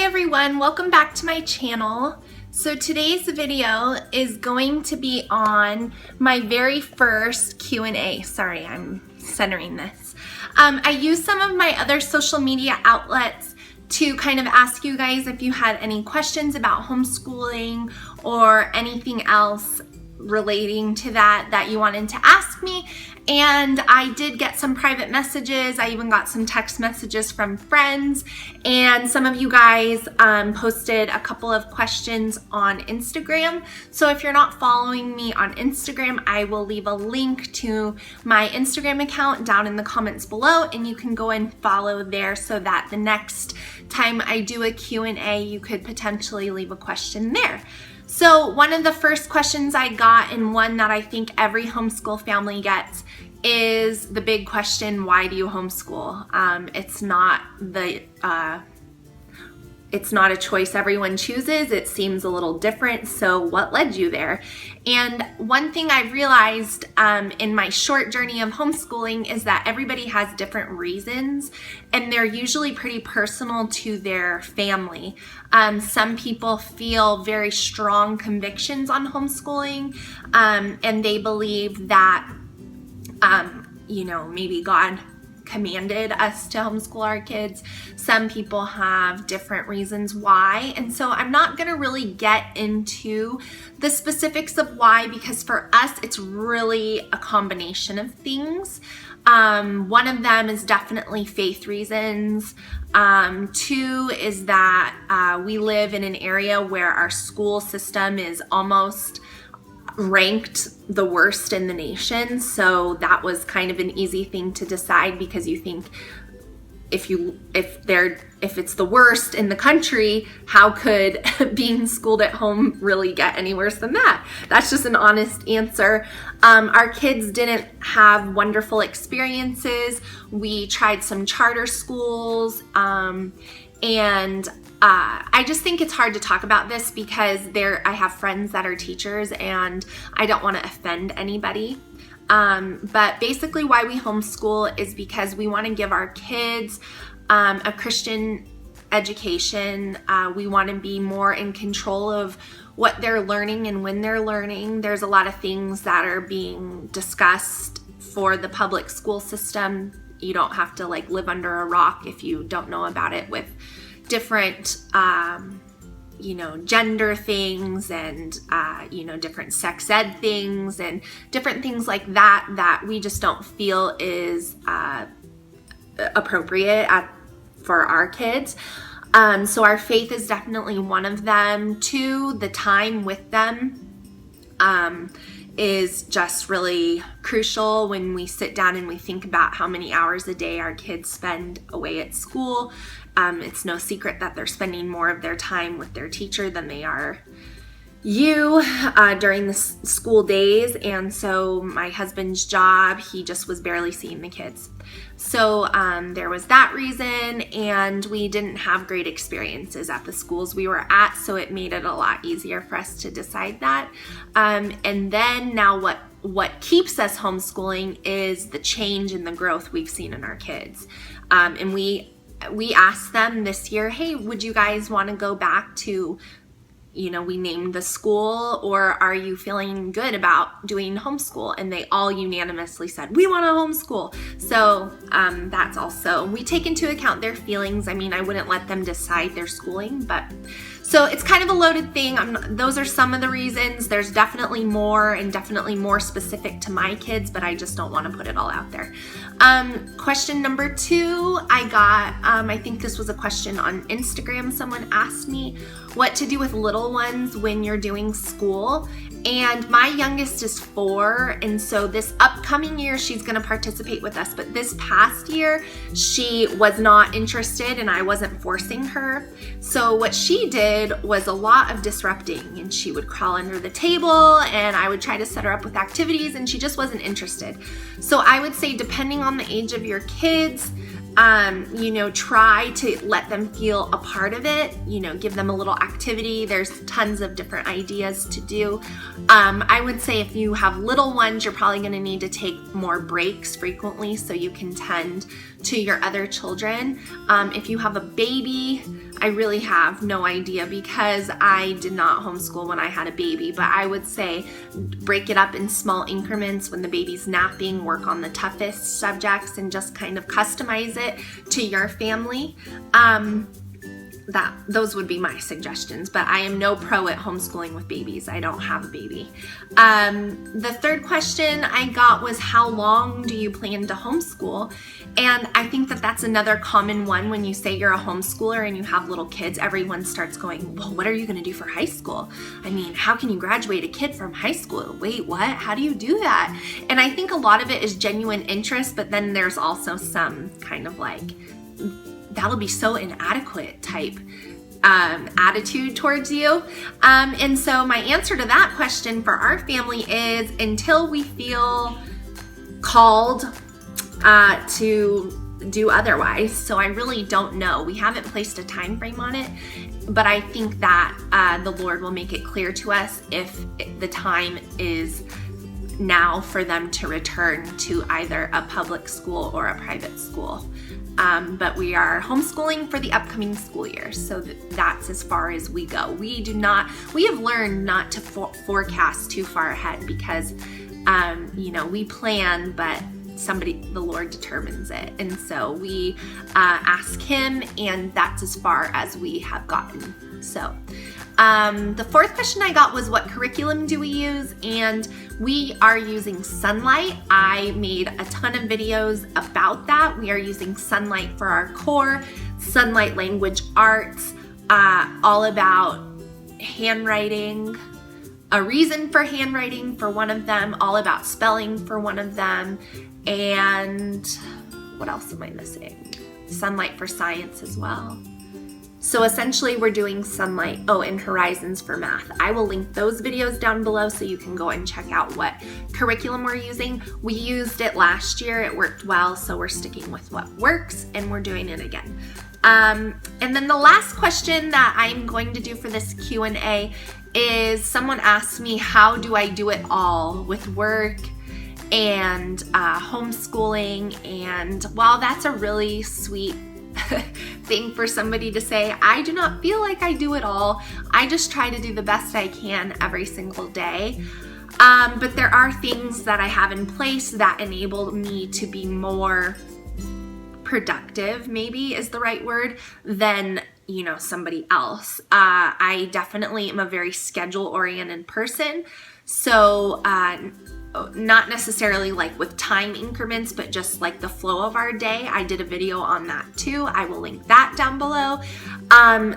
everyone, welcome back to my channel. So today's video is going to be on my very first Q&A. Sorry, I'm centering this. I used some of my other social media outlets to kind of ask you guys if you had any questions about homeschooling or anything else relating to that you wanted to ask me. And I did get some private messages. I even got some text messages from friends, and some of you guys posted a couple of questions on Instagram. So if you're not following me on Instagram, I will leave a link to my Instagram account down in the comments below, and you can go and follow there so that the next time I do a Q&A, you could potentially leave a question there. So one of the first questions I got, and one that I think every homeschool family gets, is the big question, why do you homeschool? It's not a choice everyone chooses. It seems a little different. So what led you there? And one thing I've realized in my short journey of homeschooling is that everybody has different reasons, and they're usually pretty personal to their family. Some people feel very strong convictions on homeschooling, and they believe that maybe God commanded us to homeschool our kids. Some people have different reasons why, and so I'm not going to really get into the specifics of why, because for us it's really a combination of things. One of them is definitely faith reasons. Two is that we live in an area where our school system is almost ranked the worst in the nation, so that was kind of an easy thing to decide, because you think if it's the worst in the country, how could being schooled at home really get any worse than that? That's just an honest answer. Our kids didn't have wonderful experiences. We tried some charter schools, and I just think it's hard to talk about this because I have friends that are teachers and I don't want to offend anybody. But basically why we homeschool is because we want to give our kids a Christian education. We want to be more in control of what they're learning and when they're learning. There's a lot of things that are being discussed for the public school system. You don't have to live under a rock if you don't know about it, with different gender things and different sex ed things and different things like that we just don't feel is appropriate for our kids. So our faith is definitely one of them. Two, the time with them is just really crucial when we sit down and we think about how many hours a day our kids spend away at school. It's no secret that they're spending more of their time with their teacher than they are during the school days. And so my husband's job, he just was barely seeing the kids. So there was that reason, and we didn't have great experiences at the schools we were at, so it made it a lot easier for us to decide that. And then now what keeps us homeschooling is the change and the growth we've seen in our kids. And we asked them this year, hey, would you guys want to go back to, we named the school, or are you feeling good about doing homeschool? And they all unanimously said, we want to homeschool. So that's also, we take into account their feelings. I mean, I wouldn't let them decide their schooling, but so it's kind of a loaded thing. Those are some of the reasons. There's definitely more, and definitely more specific to my kids, but I just don't want to put it all out there. Question number 2, I got, I think this was a question on Instagram. Someone asked me what to do with little ones when you're doing school. And my youngest is 4, and so this upcoming year she's going to participate with us, but this past year she was not interested and I wasn't forcing her. So what she did was a lot of disrupting, and she would crawl under the table and I would try to set her up with activities, and she just wasn't interested. So I would say, depending on the age of your kids, try to let them feel a part of it, give them a little activity. There's tons of different ideas to do. I would say if you have little ones, you're probably going to need to take more breaks frequently so you can tend to your other children. If you have a baby, I really have no idea because I did not homeschool when I had a baby, but I would say break it up in small increments when the baby's napping, work on the toughest subjects, and just kind of customize it to your family. Those would be my suggestions, but I am no pro at homeschooling with babies. I don't have a baby. The third question I got was, how long do you plan to homeschool? And I think that that's another common one. When you say you're a homeschooler and you have little kids, everyone starts going, well, what are you going to do for high school? I mean, how can you graduate a kid from high school? Wait, what? How do you do that? And I think a lot of it is genuine interest, but then there's also some kind of like, that'll be so inadequate type attitude towards you. And so my answer to that question for our family is, until we feel called to do otherwise. So I really don't know. We haven't placed a time frame on it, but I think that the Lord will make it clear to us if the time is now for them to return to either a public school or a private school. But we are homeschooling for the upcoming school year, so that's as far as we go. We have learned not to forecast too far ahead because, we plan, but the Lord determines it. And so we ask Him, and that's as far as we have gotten. So the fourth question I got was, what curriculum do we use? And we are using Sunlight. I made a ton of videos about that. We are using Sunlight for our core, Sunlight Language Arts, all about handwriting, a reason for handwriting for one of them, all about spelling for one of them, and what else am I missing? Sunlight for science as well. So essentially we're doing Sunlight, and Horizons for math. I will link those videos down below so you can go and check out what curriculum we're using. We used it last year, it worked well, so we're sticking with what works, and we're doing it again. And then the last question that I'm going to do for this Q&A is, someone asked me, how do I do it all with work and homeschooling? And while that's a really sweet thing for somebody to say, I do not feel like I do it all. I just try to do the best I can every single day. But there are things that I have in place that enable me to be more productive, maybe is the right word, than somebody else. I definitely am a very schedule-oriented person. So not necessarily like with time increments, but just like the flow of our day. I did a video on that too. I will link that down below.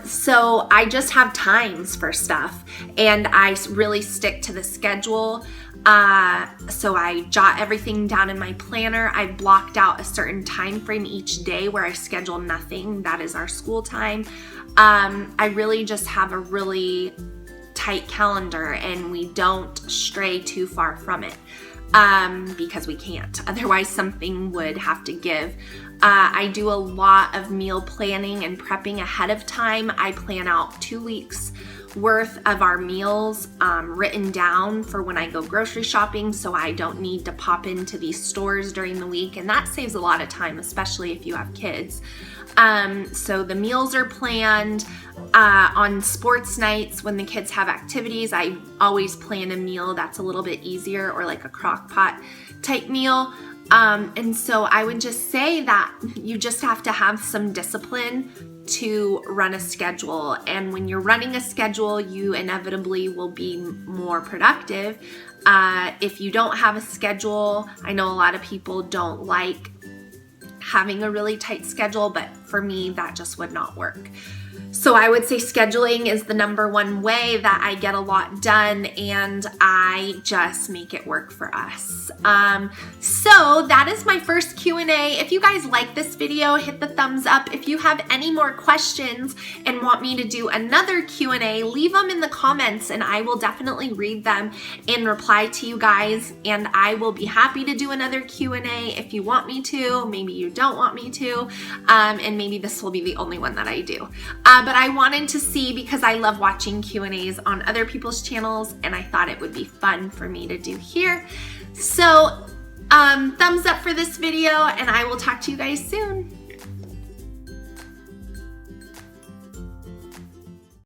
So I just have times for stuff, and I really stick to the schedule. So I jot everything down in my planner. I blocked out a certain time frame each day where I schedule nothing. That is our school time. I really just have a really tight calendar, and we don't stray too far from it because we can't. Otherwise, something would have to give. I do a lot of meal planning and prepping ahead of time. I plan out 2 weeks worth of our meals written down for when I go grocery shopping, so I don't need to pop into these stores during the week, and that saves a lot of time, especially if you have kids. So the meals are planned. On sports nights when the kids have activities, I always plan a meal that's a little bit easier, or like a crock pot type meal. And so I would just say that you just have to have some discipline to run a schedule. And when you're running a schedule, you inevitably will be more productive. If you don't have a schedule, I know a lot of people don't like having a really tight schedule, but for me, that just would not work. So I would say scheduling is the #1 way that I get a lot done, and I just make it work for us. So that is my first Q&A. If you guys like this video, hit the thumbs up. If you have any more questions and want me to do another Q&A, leave them in the comments, and I will definitely read them and reply to you guys. And I will be happy to do another Q&A if you want me to. Maybe you don't want me to, and maybe this will be the only one that I do. But I wanted to see, because I love watching Q&As on other people's channels, and I thought it would be fun for me to do here. So thumbs up for this video, and I will talk to you guys soon.